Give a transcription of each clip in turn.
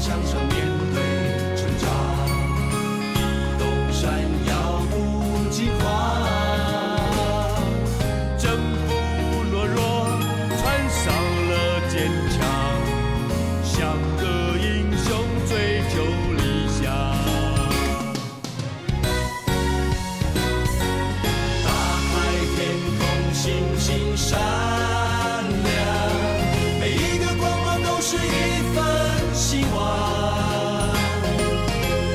向上面对成长。东山要不计划，征服懦弱，穿上了坚强，像个英雄追求理想。大海天空，星星闪亮，每一个光芒都是一份希望。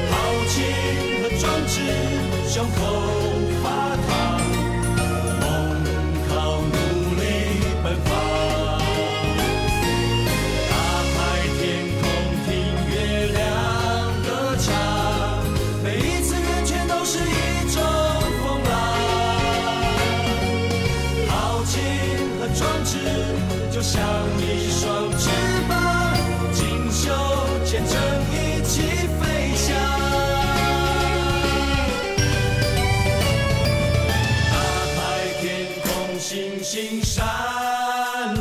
豪情和壮志，胸口发烫，梦靠努力奔放。大海天空，听月亮歌唱，每一次远却都是一种风浪。豪情和壮志，就像一双翅膀，锦绣前程一起飞翔。大海天空，星星闪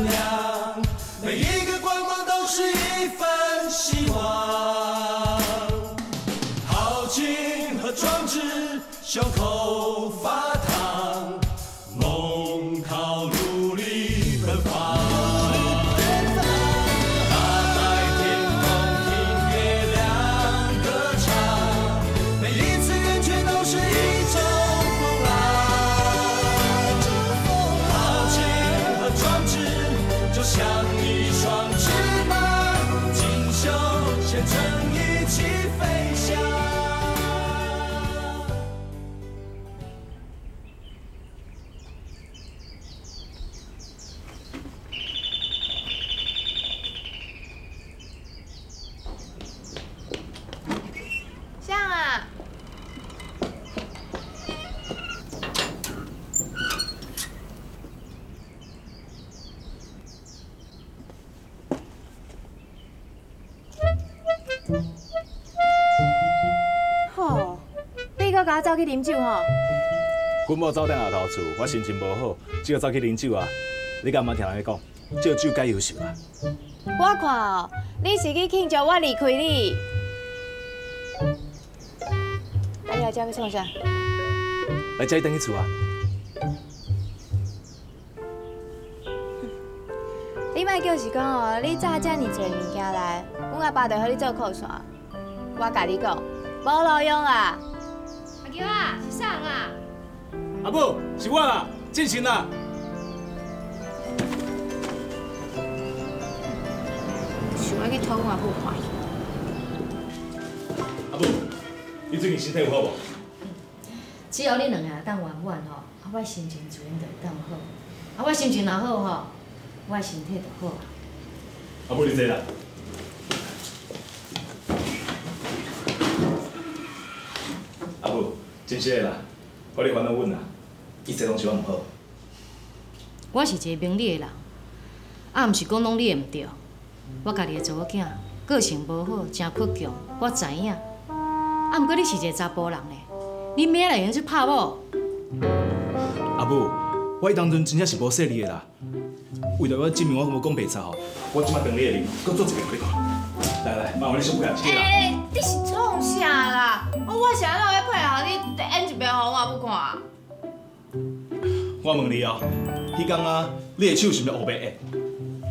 亮，每一个光芒都是一份希望。豪情和壮志，胸口发烫，梦靠努力奔放。大海天空，听月亮歌唱，每一次远却都是一种风浪。豪情和壮志，就像一双翅膀，锦绣前程一起飞翔。像啊，吼，你搁甲我走去啉酒吼？阮某走踮后头厝，我心情无好，只好走去啉酒啊。你敢毋捌听人讲，借酒解忧愁啦？我看哦，你是去庆祝我离开你。哎呀，这要创啥？来，这等去厝啊。你莫叫是讲哦，你炸遮尔侪物件来，阮阿爸就互你做靠山。我甲你讲，无路用啊！阿娇啊，是啥啊？阿母，是我啦，进行啦。想要去偷我阿母看去。阿母，你最近身体有好无？只要你两个当圆满吼，我心情自然就会当好。我心情若好吼，我身体就好啊。阿母，你坐啦。阿母，真实的啦，我咧烦恼阮啦，一切拢是我唔好。我是一个明理的人，毋是讲拢你的唔对。我家己的查某囝个性无好，真倔强，我知影。毋过你是一个查甫人咧，你明来用去拍某？阿母，我迄当阵真正是无说你的啦。为了我证明我无讲白贼吼，我即摆等你的你，搁做一遍开讲。来来，麻烦你小配合一下啦。你是创啥啦？我是安怎要配合你演一遍互我阿母看？我问你哦，迄天啊，你的手是毋是黑白的？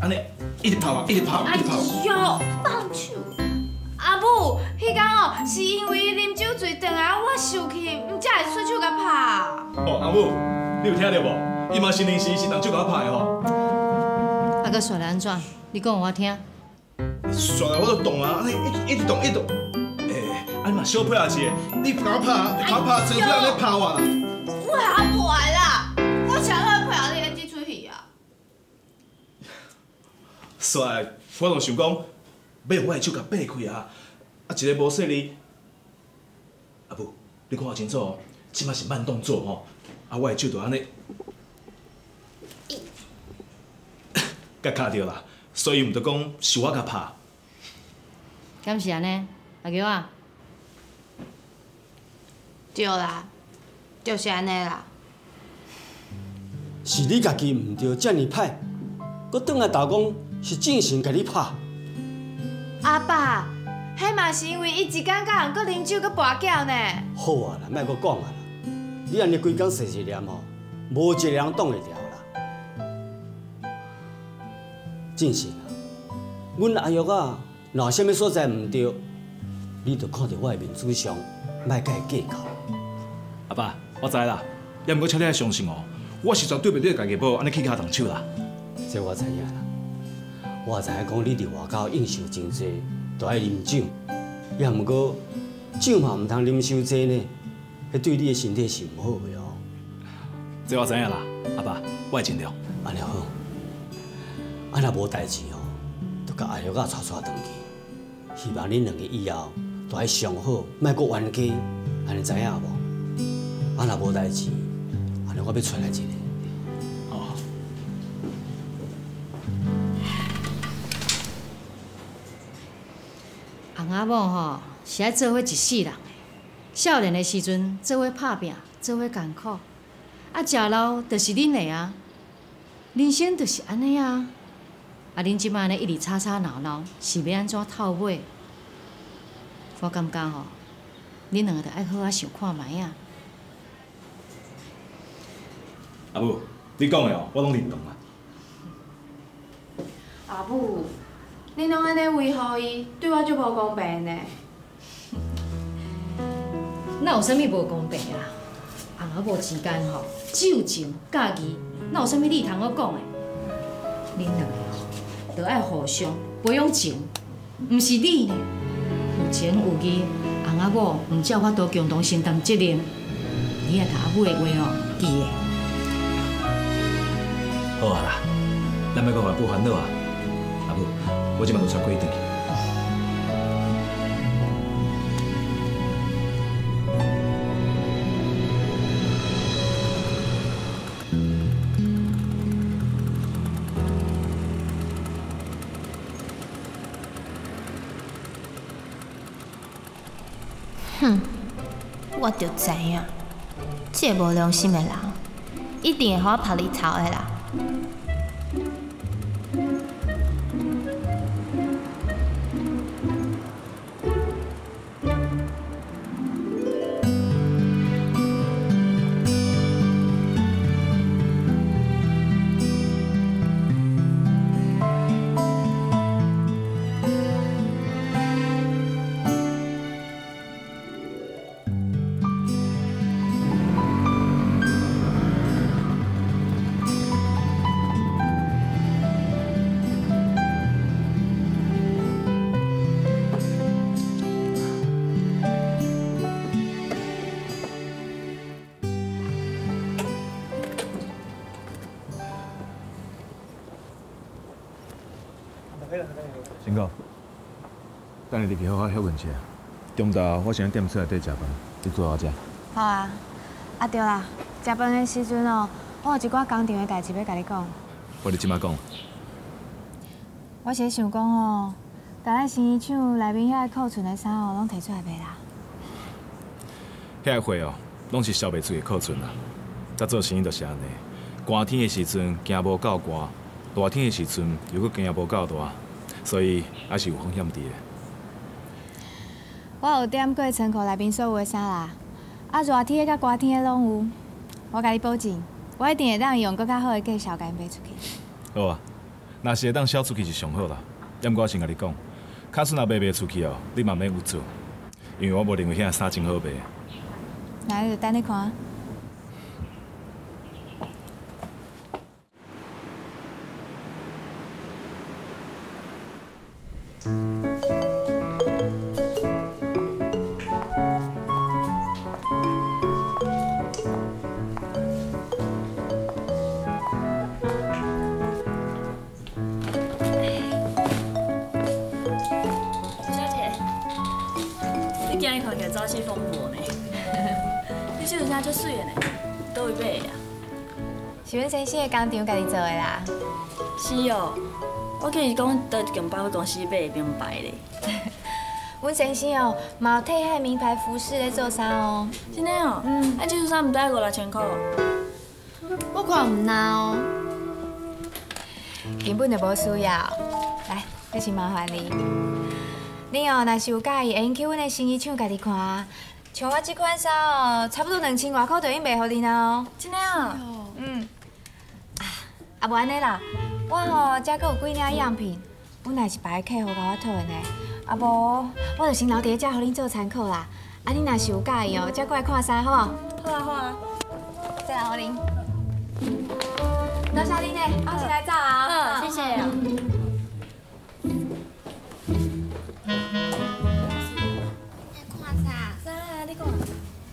安尼一直拍嘛，一直拍，一直拍。哎呦，放手！阿母，迄天哦，是因为啉酒醉转来，我受气，才会出手甲拍。哦，阿母，你有听到无？伊嘛是临时是当手甲我拍的吼。啊，搁说来安怎？你讲我听。上来我就动啊，安尼一直动一直动。安尼嘛小配合一下，你甲我拍，甲我拍，真不安尼拍我啦。我还不来啦，我想要配合你演这出戏啊。煞来，我就想讲，要用我的手甲掰开啊，一个无说你。阿母，你看清楚哦，即摆是慢动作吼，我的手就安尼，甲卡着啦，所以毋着讲是我甲拍。敢是安尼？阿娇啊，对啦，就是安尼啦。是你家己唔对，遮尔歹，搁转来斗讲是正常甲你拍。阿爸，迄嘛是因为伊一天甲人搁啉酒搁跋筊呢。好啊啦，莫搁讲啊啦！你安尼规工碎碎念吼，无一个人挡会牢啦。正是啦，阮阿玉啊，若有啥物所在毋对，你着看着我的面子上，莫甲伊计较。阿爸，我知啦，也毋过请你相信哦，我实在对不起家己某安尼去甲动手啦。这我知影啦，我知影讲你伫外口应酬真济，都爱啉酒，也毋过酒嘛毋通啉伤济呢，迄对你的身体是毋好的哦。这我知影啦，阿爸，我会尽量。安尼好，啊若无代志哦，就甲阿玉仔带转去。希望恁两个以后都爱上好，莫搁冤家，安尼知影无？啊若无代志，安尼我要出来一个。哦。翁仔某吼是爱做伙一世人的，少年的时阵做伙打拼，做伙艰苦，啊，食老就是恁的啊，人生就是安尼啊。啊，恁即摆安尼一直吵吵闹闹，是要安怎透尾？我感觉吼，恁两个着爱好好想看卖啊。阿母，你讲的哦，我拢认同啊。阿母，你拢安尼维护伊，对我就无公平呢。哪有啥物无公平的啦？翁仔某之间吼，只有情甲义，哪有啥物你通我讲的？恁两个吼，着爱互相培养情，毋是你呢。有情有义，翁仔某毋才有法度共同承担责任。你也甲阿母的话哦，记的。好啊啦，咱莫搁烦不烦恼啊。阿母，我即马就出轨转去。哼，我就知影，这个无良心的人，一定会互我拍你头的啦。真哥，等你入去好好休困一下。中昼我先踮厝内底食饭，你做好食。好啊，啊对啦，食饭的时阵哦，我有一寡工厂的代志要甲你讲。我你即马讲。我是想讲哦，把咱生意厂内面遐库存的衫哦，拢摕出来卖啦。遐货哦，拢是销袂出的库存啦。咱做生意就是安尼，寒天的时阵惊无够寒，热天的时阵又搁惊无够大，所以还是有风险伫的。我有点过仓库内面所有的衫啦，啊热天的甲寒天的拢有。我甲你保证，我一定会当用更较好的价销甲因卖出去。好啊，若是会当销出去是上好啦。要毋过我先甲你讲，卡顺若卖袂出去哦，你嘛免有做，因为我无认为遐衫真好卖。那你就等你看。朝气蓬勃呢，你这有啥足水的呢？倒位买的啊？是阮先生的工厂家己做的啦。是哦，我记是讲倒一间百货公司买的名牌咧。阮先生哦，嘛有替迄名牌服饰咧做衫哦。真的哦？啊，这束衫毋知5、6千块。我看毋难哦，根本就无需要。来，这是麻烦你。你哦，若是有介意，会用去阮的新衣厂家己看啊。像我这款衫哦，差不多2000外块就已经卖互你啦哦。真的啊？嗯。啊，无安尼啦，我吼遮阁有几领样品，阮若是别个客户甲我讨论的，啊无我就先留伫遮互恁做参考啦。啊，你若是有介意哦，则过来看衫好无？好啊好啊。再来互恁。多谢恁呢，我先来走啊。好，谢谢。看啥？啥啊？你讲。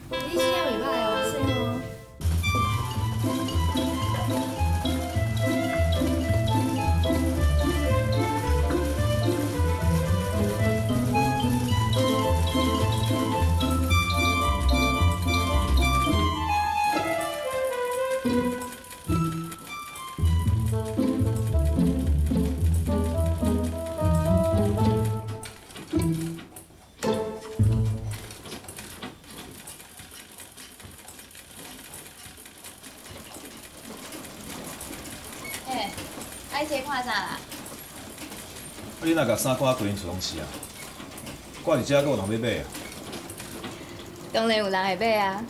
你现在袂歹哦。是哦。爱切看啥啦？你若甲衫挂规间厝拢是啊？挂伫遮，阁有人要买啊？当然有人会买啊。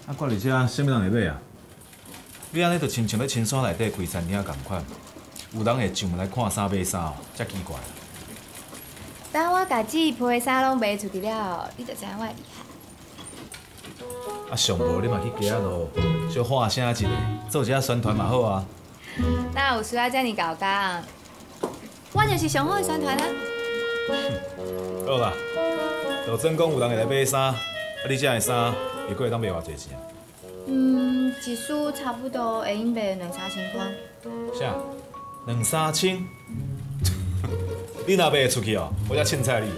啊，挂伫遮，啥物人会买啊？你安尼就亲像咧青山内底开餐厅共款，有人会上门来看衫买衫哦，遮奇怪。等我家己批的衫拢卖出去了，你就知影我的厉害。啊，上无你嘛去街仔咯，小喊声一下，做一下宣传嘛好啊。哪有需要遮尔搞工？我就是上好的宣传啊！好啦，就真讲有人会来买衫，啊，你遮的衫一个月当卖偌济钱啊？一束差不多会用卖2、3千块。啥？2、3千？你若卖会出去哦，我才凊彩你。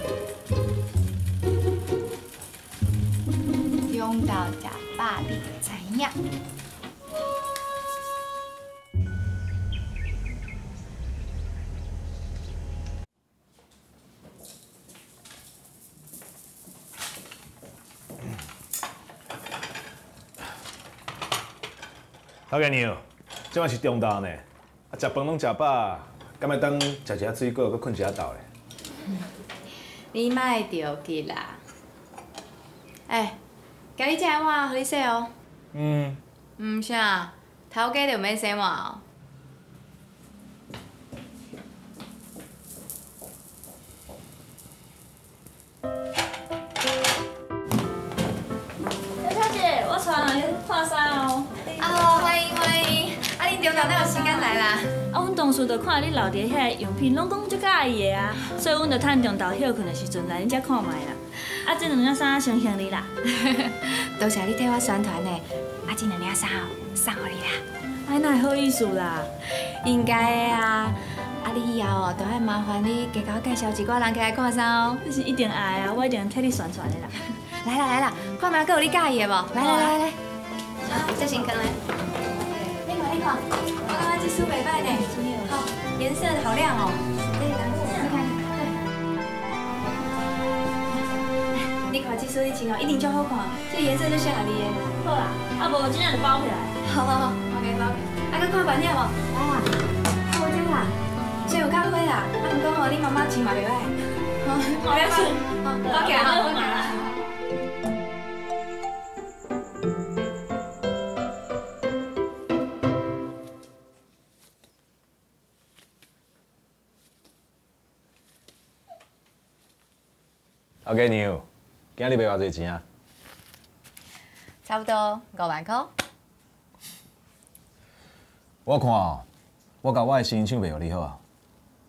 中到食饱，你就知影。头家娘，即摆是中昼呢，啊食饭拢食饱，敢要当食一下水果，搁困一下觉咧？你莫着急啦。家己食的碗，互你洗哦。啥？头家就免洗碗哦。小姐，我带人去看衫哦。欢迎欢迎！啊，恁中昼哪有时间来啦？啊，阮同事就看你留伫遐用品，拢讲足介意的啊，所以阮就趁中昼休困的时阵来恁遮看卖啦。啊，这2领衫先送你啦。多谢你替我宣传呢。啊，这2领衫哦，送互你啦。哎，哪会好意思啦？应该的啊。啊，你以后哦，都爱麻烦你加甲我介绍一个人起来看衫哦。你是一定爱啊，我一定替你宣传的啦。来啦来啦，看卖阁有你介意的无？来来来来，这先扛来。你看你看，我感觉这束袂歹呢。好，颜色好亮哦。对，蓝色，你看。你看这束你穿哦，一定足好看，这颜色就适合你的。好啦，啊无真正就包起来。好好好，OK OK。啊，搁看悬领无？来啦，好这啦，先有较火啦。啊，毋过哦，你妈妈穿嘛袂歹。好，不要紧，好，包起来哈，包起来。头家娘，今日卖偌济钱啊？差不多5万块。我看哦，我甲我的新厂卖互你好啊。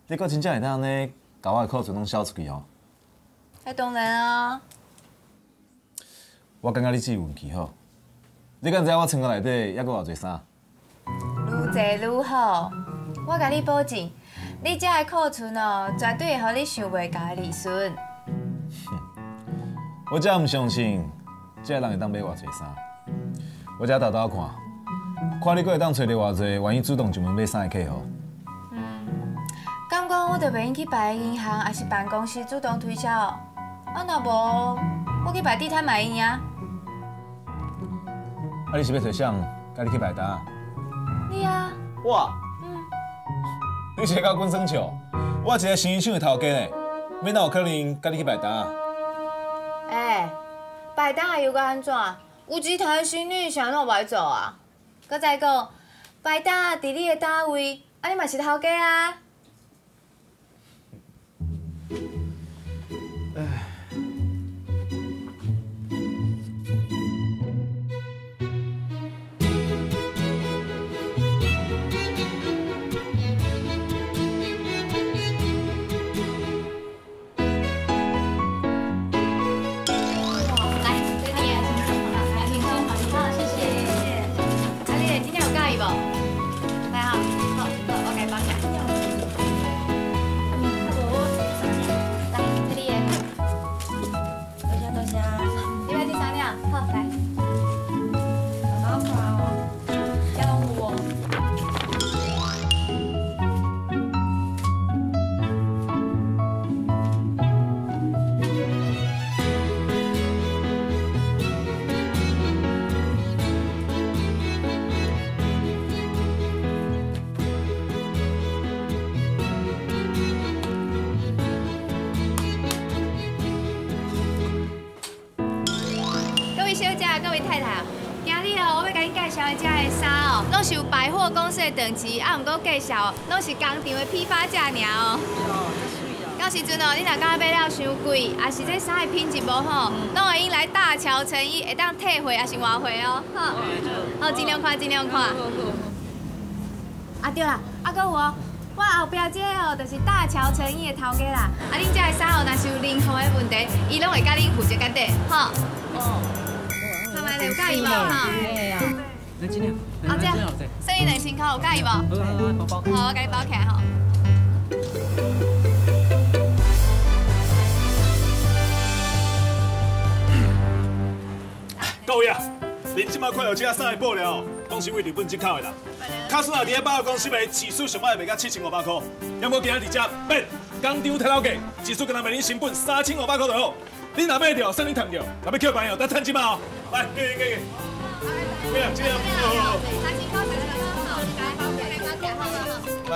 你阁真正会当安尼，甲我的库存拢销出去哦。那当然啊。我感觉你只有运气好。你敢知我仓库内底还阁偌济衫？愈济愈好。我甲你保证，你遮的库存哦，绝对会互你想袂到的利润。我真毋相信，这个人会当买偌济衫。我遮豆豆看，看你阁会当找到偌济愿意主动上门买衫的客户。敢讲我着袂用去别个银行，还是办公室主动推销？啊，若无，我去摆地摊卖用啊。啊，你是要找谁？甲你去摆摊？你啊？我？你是到滚耍笑？我一个生意厂的头家呢。要哪有可能跟你去摆单啊？摆单又搁安怎？有一台新女啥拢袂做啊？搁再讲，摆单伫你的单位，你嘛是头家啊。各位太太，今日我要甲你介绍的这个衫哦，拢是有百货公司的等级，毋过介绍拢是工厂的批发价尔哦。到时阵哦，你若感觉买了伤贵，也是这衫的品质无好，拢会用来大桥成衣，会当退货也是换货哦。好，尽量看，尽量看。啊对啦，搁有哦。我后壁这个哦，就是大桥成衣的头家啦。恁这个衫哦，若是有任何的问题，伊拢会甲恁负责甲底，吼。看卖有介意无？哈。两斤两。这样，剩伊2000块，有介意无？好，我甲你包起来吼。各位啊，恁即摆看到这个衫的布料，拢是为日本进口的啦。卡数若伫咧百货公司卖，起数上摆卖到7500块，要无今仔日遮变工厂太老价，起数跟他卖恁成本3500块就好。你若买着，算你赚着；若要扣朋友，等趁钱嘛哦。来，给。对啊，这样。来，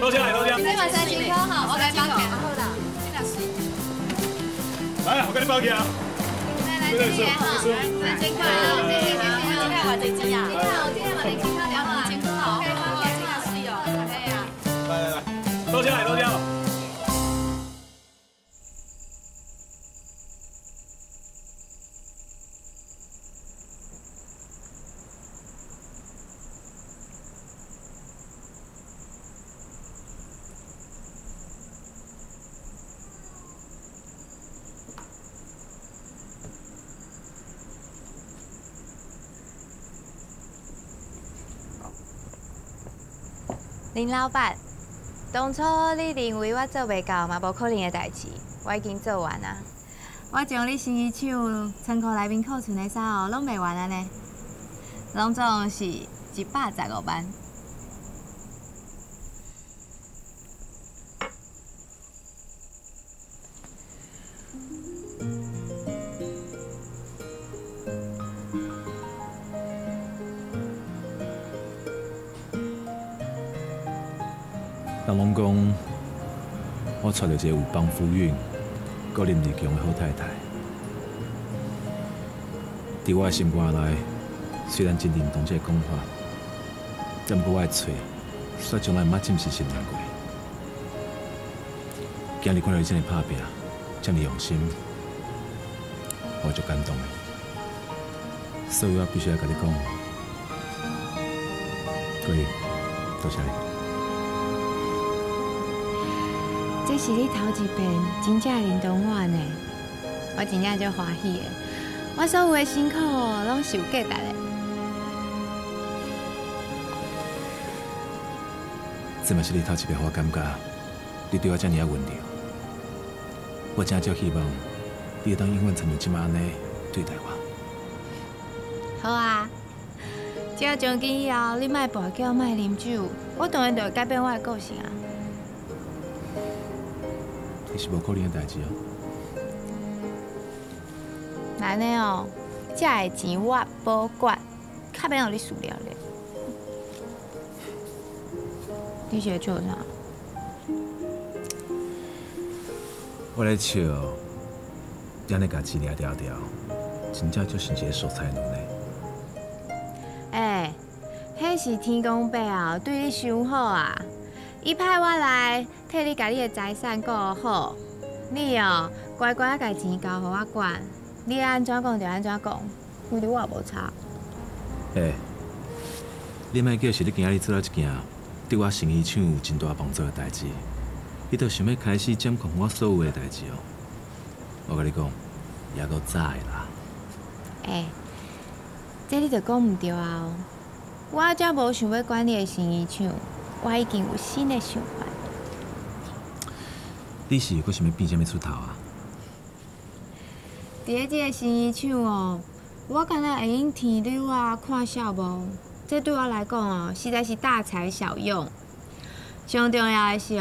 多谢。这嘛3000块吼，我甲你包起来。好啦，来，我甲你包起来。来，这里哈，3000块啊，这个偌济钱啊？你看，我今天嘛2000块了嘛，2000块哦，这个是哦，可以啊。来，多谢。林老板，当初你认为我做袂到嘛，无可能的代志，我已经做完啊。我将你生意厂仓库内面库存的衫哦，拢卖完啊呢，拢总是115万。人拢讲，我娶到一个有帮夫运、个人力强的好太太。伫我的心肝内，虽然真认同这个讲法，但不过我的嘴，煞从来毋捌正式承认过。今日看到你这么拍拼，这么用心，我足感动的。所以我必须要甲你讲，各位，多谢你。这是你头一遍真正认同我呢，我真正足欢喜的。我所有的辛苦拢是有价值的。这嘛是你头一遍，我感觉你对我这么温柔。我真足希望你会当永远参像即摆安尼对待我。好啊，只要从今以后你莫跋筊，莫啉酒，我当然就会改变我的个性啊。这是无可能的代志哦。安尼哦，这个钱我保管，较免互你输了咧。你是在做啥？我咧笑，安尼甲钱掠条条，真正就是一个守财奴呢。迄是天公伯后对你伤好啊！伊派我来替你甲你的财产顾好，你乖乖啊，家钱交互我管，你爱安怎讲就安怎讲，为着我也无差。你莫叫是你今仔日做了一件对我生意场有真大帮助的代志，你著想要开始掌控我所有的代志哦。我甲你讲，也够早的啦。这你著讲唔对啊！我才无想要管你的生意场，我已经有新的想法。你是搁想要变啥物出头啊？伫咧这个生意场我敢若会用天柳啊、看小无，这对我来讲实在是大材小用。上重要的是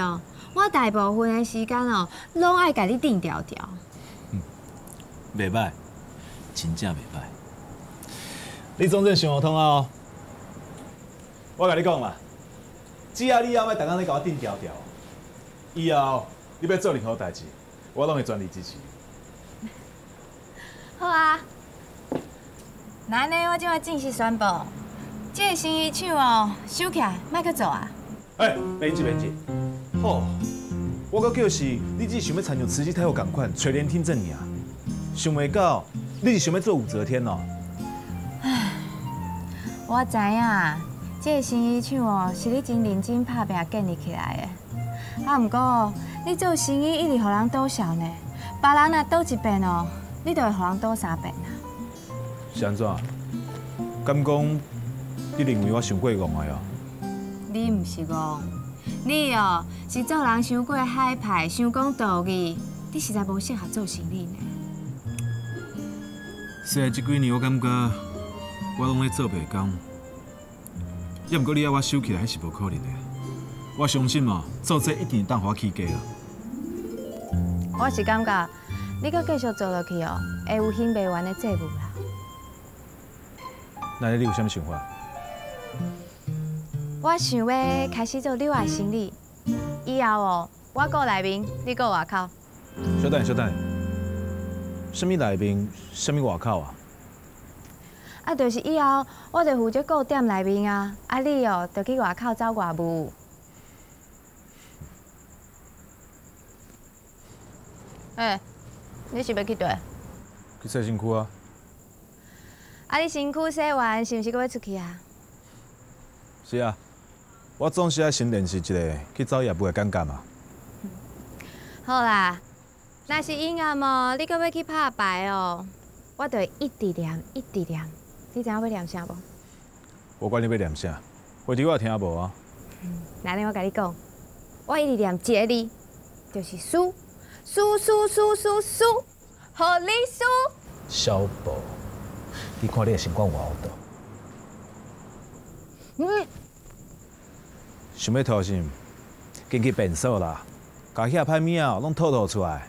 我大部分的时间拢爱甲你顶条条。袂歹，真正袂歹。你总算想得通啊！我甲你讲嘛，只要你以后要逐工咧甲我顶条条，以后你要做任何代志，我拢会全力支持你。好啊，那安尼我即摆正式宣布，这个生意场收起来，莫去做啊！免急免急，好，我阁叫是你只想要参像慈禧太后共款垂帘听政尔，想袂到你是想要做武则天哦。我知影，这个生意场是你真认真打拼建立起来的。啊，不过你做生意一直互人倒笑呢，别人若倒一遍你就会互人倒3遍啊。是安怎？敢讲你认为我想过戆的哦？你唔是戆，你是做人伤过海派，想讲道义，你实在无适合做生意呢。是啊，这几年我感觉我拢咧做白工，也毋过你要我收起来，还是无可能的。我相信做这一定当我起价啊。我是感觉你搁继续做落去会有兴袂完的债务啦。那你有啥物想法？我想要开始做旅外生意，以后我顾内面，你顾外口。小等，什么内面，什么外口啊？就是以后我就负责顾店内面啊，你就去外口走外务。你是要去佗？去洗身躯啊！你身躯洗完，是毋是搁要出去啊？是啊，我总是爱先练习一个去走业务的感觉嘛。好啦，若是以后你搁要去拍牌我就会一直念，一直念。你知影要念啥无？我管你要念啥，话题我也听无啊。那我甲你讲，我一直念一个字，就是输，输输输输输，互你输。小宝，你看你的情况有好多。想要偷心，紧去变数啦，把遐歹物拢吐出来。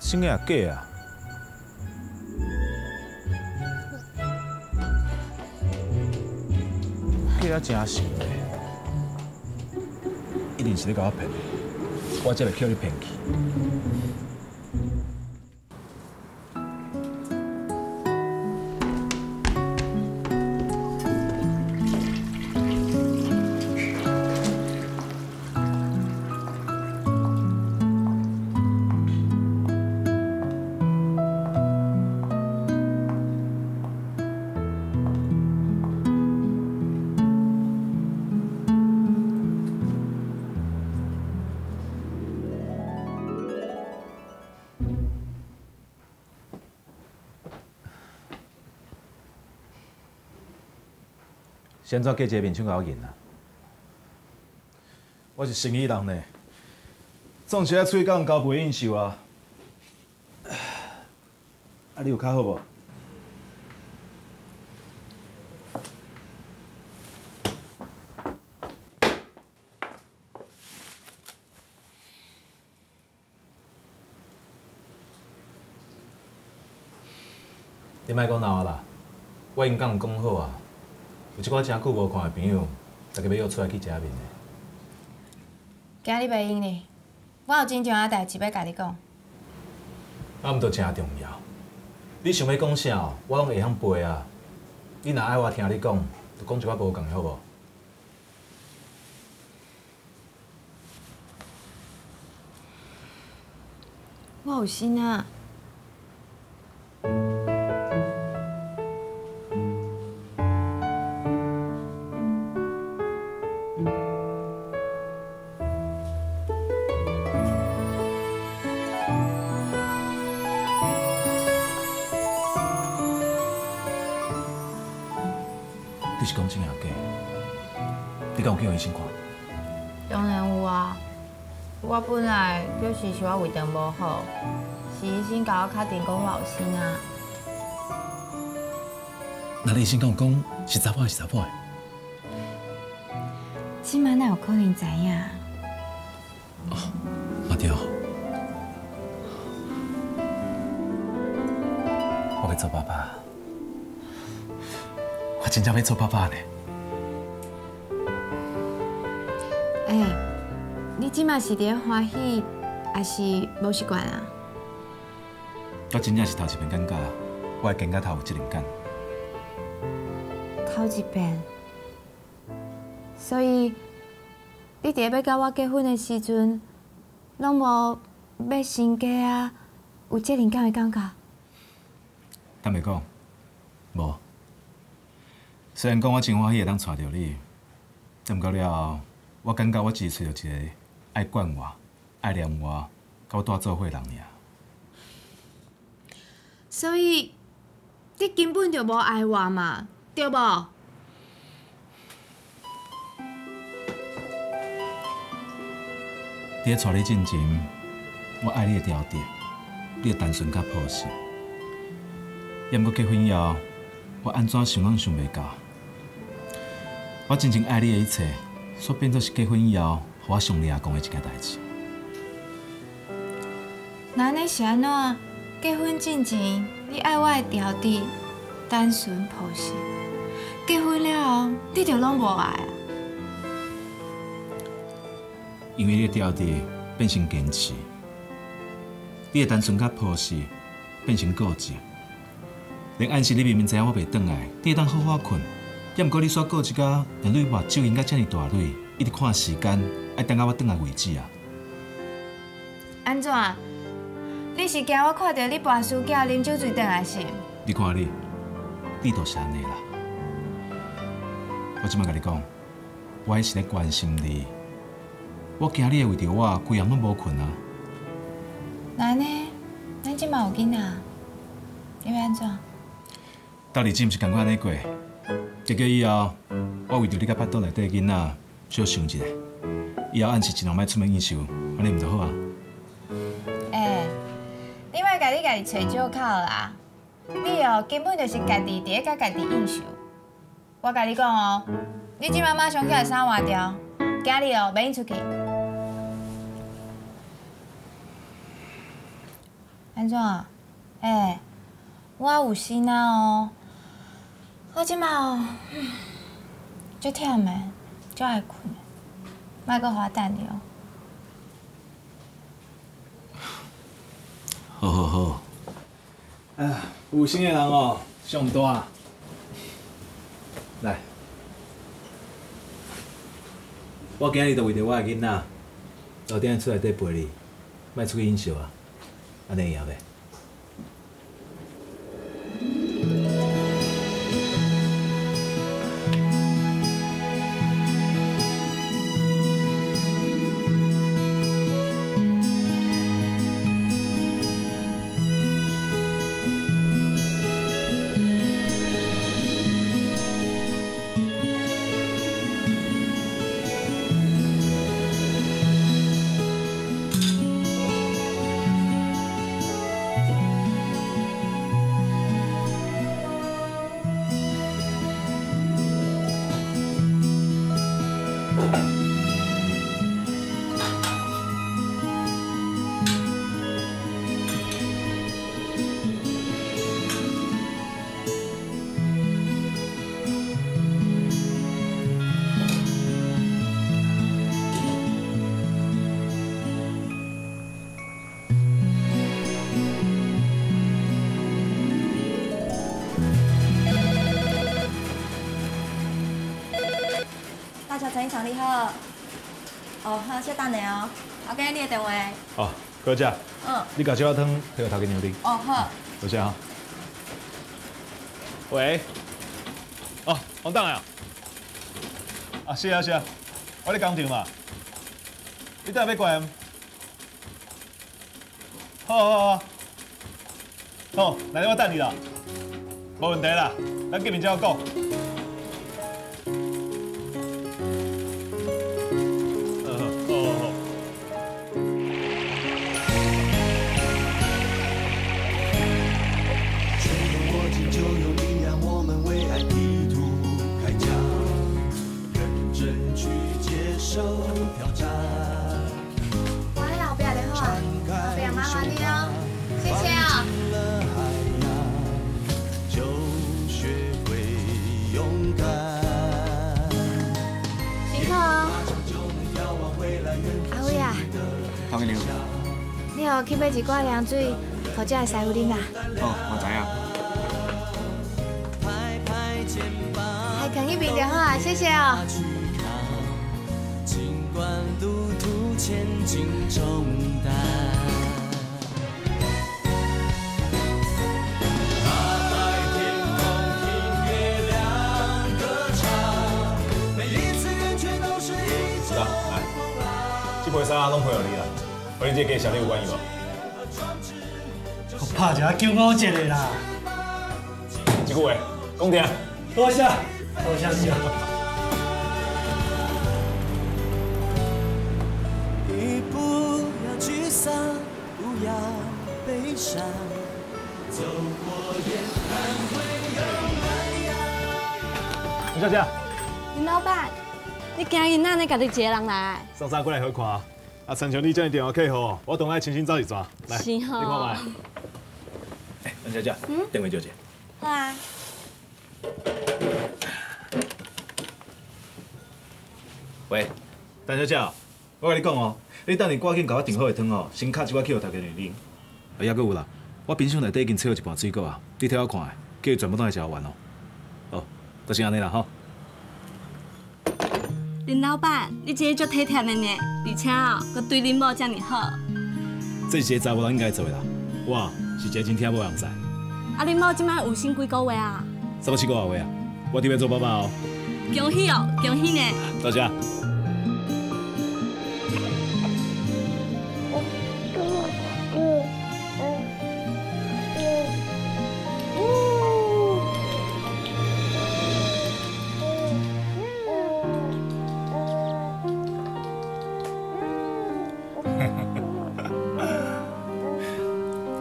真个假啊？假啊真实的，一定是你甲我骗的，我才会叫你骗去。先做计一个面相甲我认啊！我是生意人呢，总是爱出去甲人交陪应酬啊。你有较好无？你莫讲闹啦，我已经甲人讲好啊。有一寡真久无看的朋友，大家要约出来去食面的。今日袂用哩，我有真重要代志要甲你讲。啊，毋着真重要。你想要讲啥，我拢会晓背啊。你若爱我听你讲，就讲一寡无共好无？我有心啊。你是讲真也假？你敢有叫医生看？当然有啊。我本来就是我胃肠无好，是医生甲我确定讲我有心啊。那你医生敢有讲是查甫还是查甫的？即摆哪有可能知影？嘛对。我要做爸爸。我真正要做爸爸呢。你即马是伫咧欢喜，还是无习惯啊？我真正是头一遍感觉，我的肩胛头有这种感。头一遍。所以你伫咧要甲我结婚的时阵，拢无要生家啊，有这种感的感觉？坦白讲，无。虽然讲我真欢喜会当娶着你，但到了后，我感觉我只是找到一个爱管我、爱念我、甲我带做伙的人尔。所以你根本就无爱我嘛，对无？伫咧娶你进前，我爱你的条件，你的单纯甲朴实。也毋过结婚以后，我安怎想拢想袂到。我真正爱你的一切，煞变做是结婚以后，互我上掠讲的一件代志。那安尼是安怎？结婚之前，你爱我的条件单纯朴实；结婚了后，你就拢无爱啊？因为你的条件变成坚持，你的单纯甲朴实变成固执。连暗时你明明知影我袂转来，你会当好好困，也毋过你煞固执甲连对目睭应该遮尔大蕊，一直看时间，爱等到我转来为止啊！安怎？你是惊我看到你跋书囝啉酒醉转来是？你看你就是安尼啦。我即摆甲你讲，我还是咧关心你。我惊你会为着我规夜拢无困啊。那安尼，咱即摆有囡仔，你要安怎？到日子毋是共款安尼过，结果以后，我为着你甲巴肚内底囡仔，小想一下，以后按时尽量莫出门应酬，安尼毋就好啊？你莫家己找借口啦！你哦根本就是家己伫咧甲家己应酬。我甲你讲哦，你即摆马上起来衫换掉，今日哦袂用出去。安怎？我有心啊哦，我即摆哦，足忝的，足爱困的，莫阁互我等你哦。好好好。有心的人哦，上大。来，我今日就为着我的囡仔，留点出来底陪你，莫出去应酬啊，安尼会晓袂？先生你好。哦，好，稍等下哦。头家，你的电话。哦，哥姐。嗯。你把小汤摕个头家牛丁。哦，好。多谢哈。喂。哦，王董啊。啊，是啊是啊，我咧工厂嘛。你等下要过来吗？好，好，来我等你啦，无问题啦，咱见面再讲。好。全有默契就有力量，我们为爱地图开疆，认真去接受挑战。我的老表你好，老表麻烦你哦，谢谢哦。就学会勇敢。你好，阿伟啊，头家牛。你好，去买一罐凉水，或者师傅啉啊。哦，我知影。还啃一瓶就好啊，谢谢哦。尽管路途前进重担。这杯衫拢配互你啦，和你这个小弟有关系无？拍一下救我一个啦！一句话，讲听。多谢你啊！你不要沮丧，不要悲伤，走过严寒会有暖阳。林小姐。林老板，你今日哪能家己一个人来？上山过来好看啊！啊，亲像你这样电话客户，我当来亲身走一转。来，你看卖。哎，林小姐，电话叫者。好啊。喂，陈小姐，我跟你讲哦，你等下赶紧甲我订好的汤哦，先卡一碗去互头家娘啉。啊，还阁有啦，我冰箱内底已经切好一盘水果啊，你摕我看的，叫伊全部都来食完哦。哦，就是安尼啦吼。林老板，你这个足体贴的呢，而且哦，佮对恁某遮尔好。这是一个查某人应该做的啦，我是一个真听某人才。啊，恁某即摆有生几个月啊？差不多7个月啊，我准备做爸爸哦。恭喜哦，恭喜呢！多谢。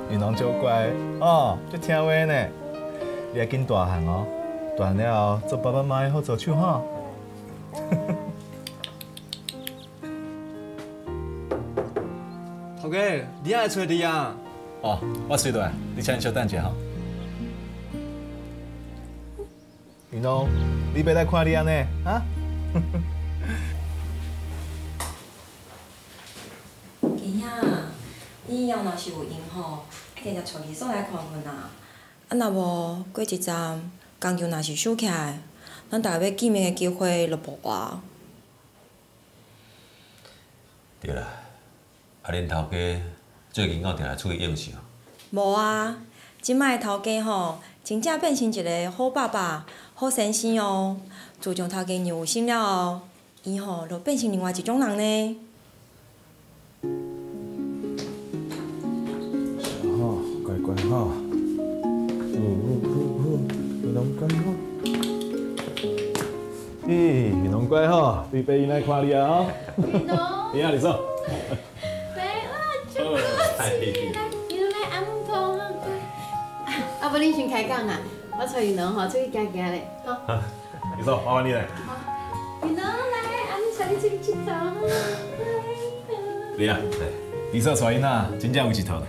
云龙足乖哦，足听话呢。你要紧大汉哦，大汉了后做爸爸妈妈好做手哈。头家，你也会找你啊？哦，我随来，你请稍等一下哈。云龙，你别来看你安尼啊？姨啊，你以后若是有闲吼，加入带技所来看阮啊。啊，若无过一站，工厂若是收起来，咱大家要见面的机会就无啊。对啦，啊，恁头家最近敢有定来出去应酬？无啊，即摆头家吼，真正变成一个好爸爸、好先生哦。自从头家娘有心了后，伊吼就变成另外一种人呢。好，乖乖哈。云龙乖吼。咦，云龙乖吼，对爸因来看你啊吼。云龙。你啊，你说。爸，我真高兴啦！云龙来安抚啊，啊，无恁先开讲啊，我带云龙吼出去行行咧，吼。你说，麻烦你嘞。云龙来，啊，你带你出去佚佗。你啊，你说带因啊，真正有一套。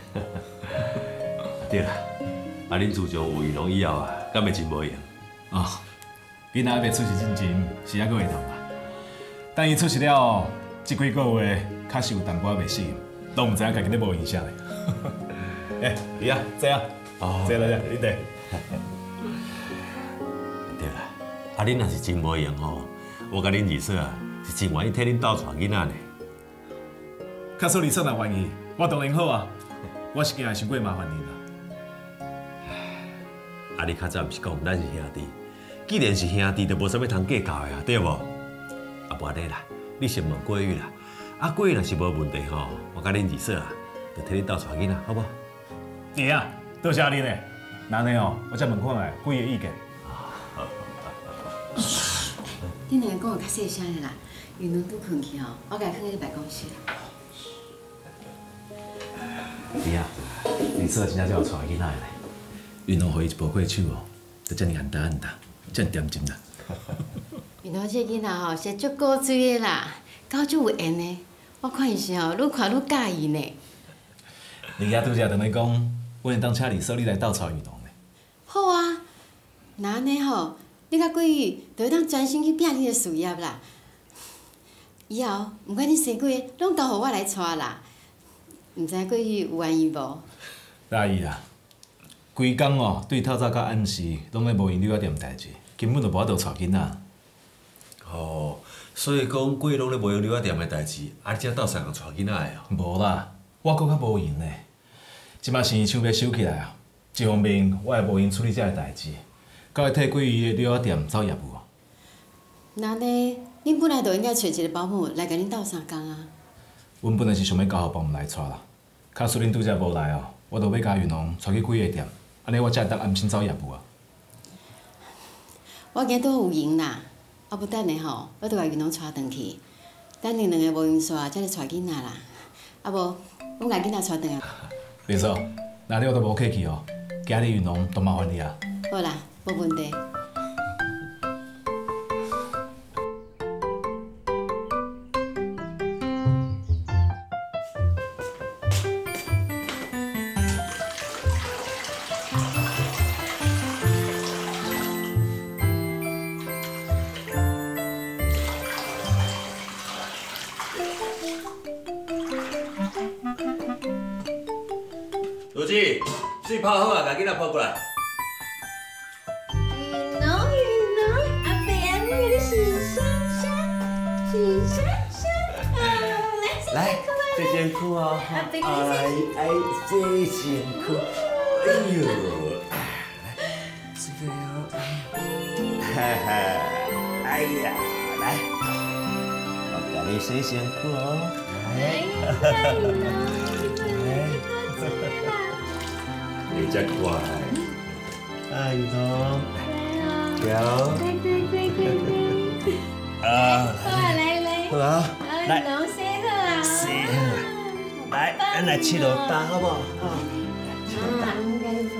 对啦，啊，恁自从有云龙以后啊，敢会真无闲？哦，囡仔还袂出世之前，是还阁会痛啦。等伊出世了，这几个月确实有淡薄仔袂适应，都唔知影家己咧无影响嘞。哎，你啊，坐啊，坐来坐，你坐。对啦，啊，恁若是真无闲吼，我甲恁二嫂啊，真愿意替恁斗带囡仔呢。假说你出若愿意，我当然好啊。我是惊会伤过麻烦你啦。啊，你较早毋是讲咱是兄弟，既然是兄弟，就无啥物通计较的啊，对无？啊，无安尼啦，你先问桂玉啦。啊，桂玉若是无问题吼，我甲恁二嫂啊，就替恁斗带囡仔，好无？弟啊，多谢你呢。那呢哦，我再问看下贵的意见。恁两个讲话较细声的啦，云龙拄困去吼，我甲伊放喺办公室。弟啊，你说真正叫我带囡仔的呢，运动会一步过手哦，就遮尔简单哒，遮尔点睛啦。云龙这囡仔吼是足古锥的啦，搞足有缘的，我看伊是吼愈看愈介意呢。你遐拄则同你讲，我会当请二嫂你来斗带运动呢。好啊，那安尼吼，你甲桂玉就会当专心去拼你的事业啦。以后毋管你生几个，拢交互我来带啦。毋知桂玉有愿意无？大意啦，规工哦，对透早到暗时，拢咧无闲旅店代志，根本就无法度带囡仔。哦，所以讲桂拢咧无用旅店的代志，啊，你才斗相共带囡仔的哦。无啦，我搁较无闲呢。即马生意抢要收起来啊，一方面我也无闲处理遮个代志，搁会替桂鱼的旅店走业务。那呢，恁本来就应该找一个保姆来甲恁斗相共啊。阮本来是想要交互保姆来带啦，假使恁拄则无来哦，我就要甲云龙带去几个店，安尼我才会当安心走业务啊。我今倒有闲啦，啊不等下吼，我就甲云龙带转去，等恁两个无闲煞，才来带囡仔啦。啊无，阮甲囡仔带转来。李嫂，那你我都无客气哦，今日云龙多麻烦你啊。好啦，无问题。罗姐，水泡好啊，把囡仔抱过来。云龙，阿伯阿母给你洗香香，洗香香，来，这件裤啊，阿伯给你哎，这件裤，哎呦，这个哟，哈哈，哎呀，来，我给你洗身裤哦，来。你真乖，哎呦，有，啊，来，好啊，来，龙洗好啊，洗好，来，咱来七楼搭好不好？应该好，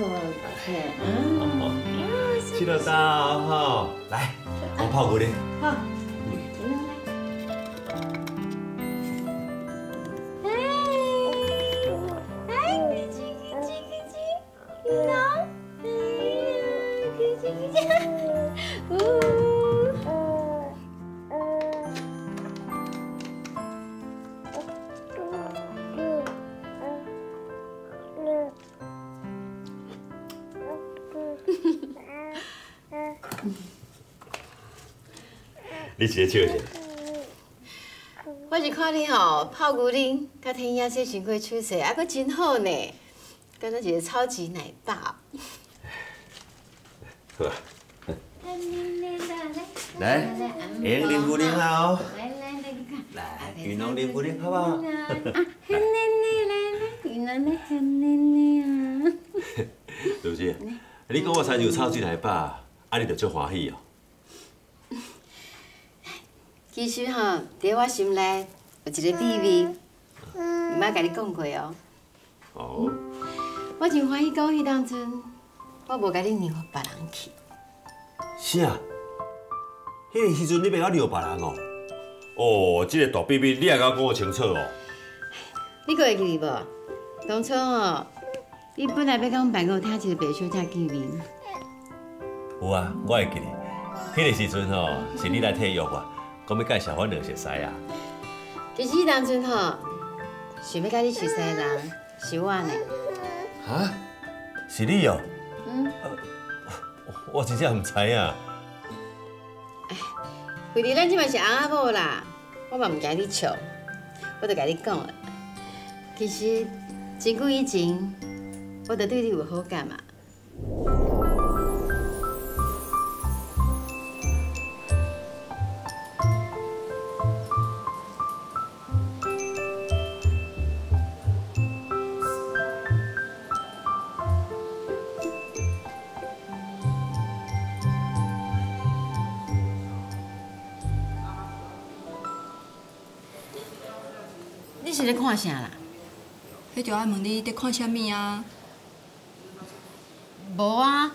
七楼搭好，来，我泡过你。好。你一个笑啥？我是看你吼泡牛奶，甲天野这身躯出色，还阁真好呢，敢若一个超级奶爸。好啊。来，英玲姑娘好。来，云龙玲姑娘好不好？很奶奶来，云龙奶很奶奶啊。对不起，你讲我才有超级奶爸，啊你就足欢喜哦。其实吼，伫我心内有一个秘密，毋捌甲你讲过哦。哦。我真欢喜讲迄当阵，我无甲你让互别人去。啥？迄个时阵你袂晓撩别人哦？哦，这个大秘密你也甲我讲个清楚哦。你还会记得无？当初哦，你本来要甲阮办公厅一个白小姐见面。有啊，我会记得。迄个时阵吼，是你来替约我。讲要介绍阮两熟识啊！其实当阵吼，想要甲你熟识的人是我呢。哈？是你哦？我真正唔知影。为伫咱即嘛是翁仔某啦，我嘛唔惊你笑，我就甲你讲了。其实真久以前，我就对你有好感嘛。你是咧看啥啦？迄就爱问你伫看啥物啊？无啊，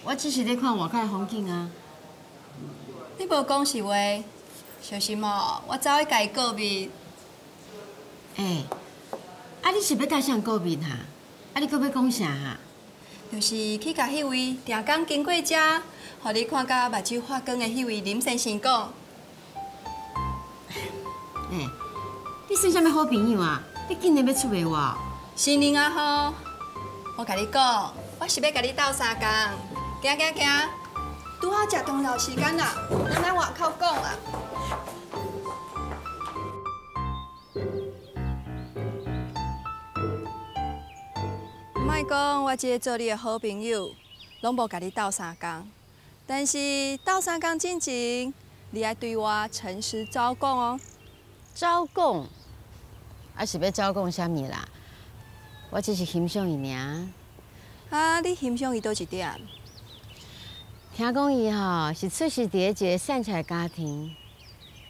我只是咧看外口的风景啊。你无讲实话，小心哦，我走去甲伊告密。啊你是要甲啥告密哈？啊你搁要讲啥哈？就是去甲迄位定工经过遮，互你看甲目睭发光的迄位林先生讲。你算啥物好朋友啊？你竟然要出卖我？新年啊好，我甲你讲，我是要甲你斗相共。行行行，拄好食中昼时间啦，咱来外口讲啦。莫讲我这个做你的好朋友，拢无甲你斗相共，但是斗相共之前，你爱对我诚实招供哦。招供？啊是要招供啥物啦？我只是欣赏伊尔。啊，你欣赏伊倒一点？听讲伊吼是出世伫一个善财家庭，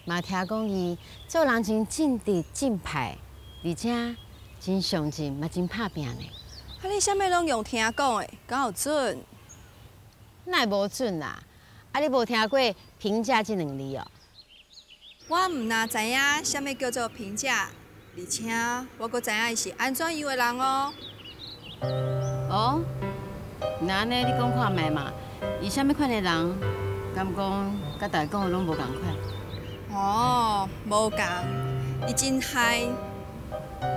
嘛听讲伊做人真正直正派，而且真上进，嘛真拍拼呢。啊，你啥物拢用听讲的，敢有准？哪会无准啦？啊，你无听过评价这2字哦？我唔哪知影啥物叫做评价，而且我阁知影伊是安怎样的人哦。哦，那安尼你讲看卖嘛？伊啥物款的人？敢讲甲大家讲的拢无共款？哦，无共，伊真嗨，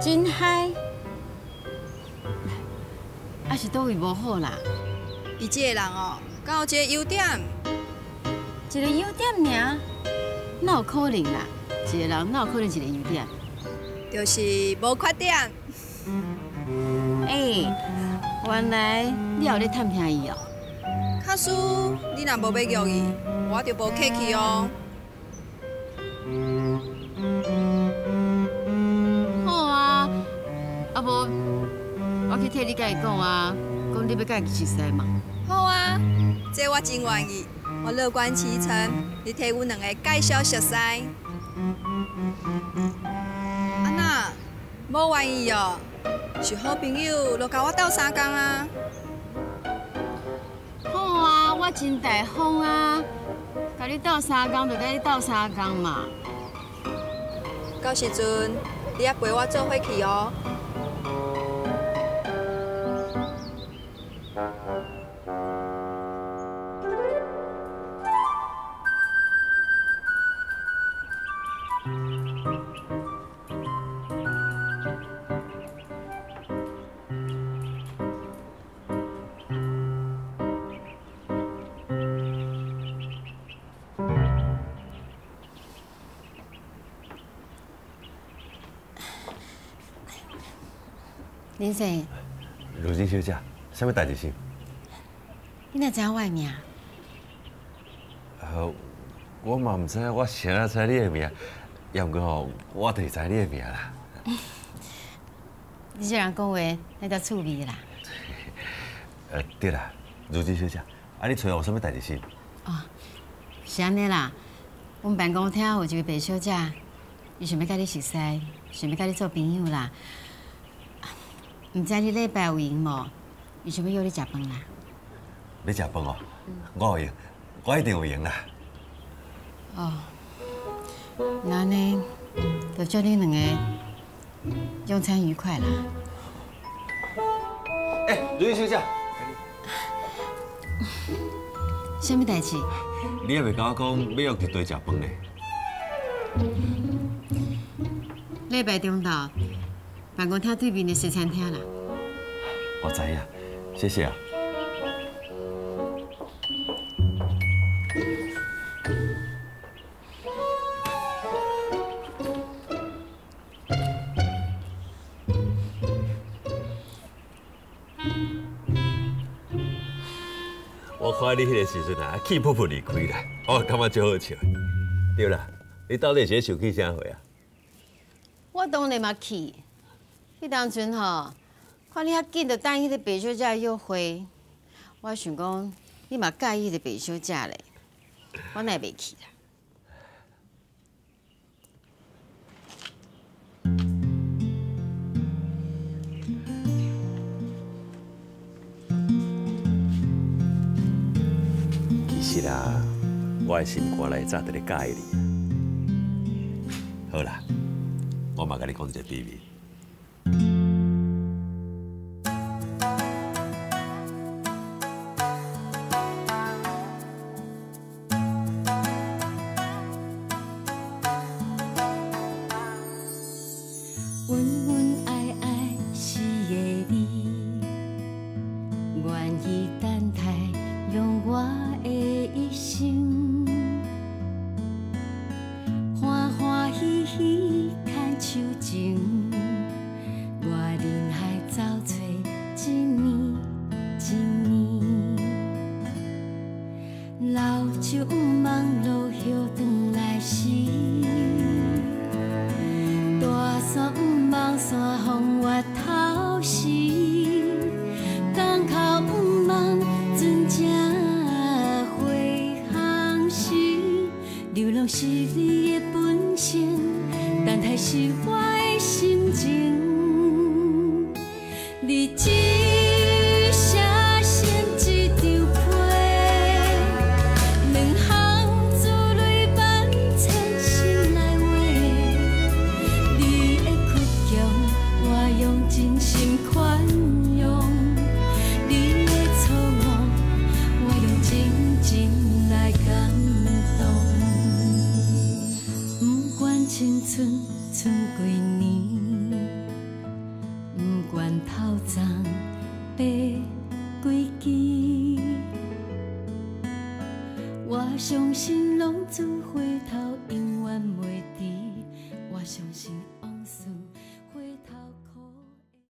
真嗨。啊是倒位无好啦？伊这个人哦，敢有一个优点？一个优点尔？哪有可能啦？一个人哪有可能一个优点？就是无缺点。原来你也有咧探听伊哦。假使你若无要约伊，我就无客气哦。好啊，啊无我去替你甲伊讲啊，讲你要甲伊熟悉嘛。好啊，这我真愿意，我乐观其成，你替阮2个介绍熟悉。啊那，无愿意哦，是好朋友，就甲我斗相共啊。好啊，我真大方啊，甲你斗相共就甲你斗相共嘛。到时阵，你也陪我做伙去哦。林生，如真小姐，啥物代志是？你哪知影我的名？我嘛唔知，我谁啊知你的名，也毋过吼，我就是知你的名啦。你这人讲话那叫趣味啦。对啦，如真小姐，啊，你找我有啥物代志是？哦，是安尼啦。我们办公厅有一位白小姐，伊想要甲你熟悉，想要甲你做朋友啦。唔知你礼拜有闲无？伊想要约你食饭啦。你食饭哦？我有闲，我一定有闲啦。哦，那安尼就祝你2个用餐愉快啦。如意小姐，啥物代志？你还未甲我讲要约伫地食饭呢？礼拜中昼，办公厅对面的西餐厅啦。我知影，谢谢啊。我看你迄个时阵啊，气噗噗离开啦，我感觉真好笑。对啦，你到底是生气啥货啊？我当然嘛气。迄当阵吼，看你遐紧就等迄个白小姐约会，我想讲你嘛介意迄个白小姐咧，我哪会袂气啦？其实啊，我的心肝内早就咧介意你。好啦，我嘛甲你讲一个秘密。恩恩爱爱是个你，愿意等待用我的一生，欢欢喜喜牵手情，我人海找找一年一年，老酒梦落叶转来时。大山毋望山风越透时，港口毋望船只回航时，流浪是你的本性，等待是我的心情。你一声心一张被，两行珠泪万千心内话。你的倔强，我用真心宽容；你的错误，我用真情来感动。不管青春剩几年，不管头鬃白几支，我相信浪子回头永远袂迟。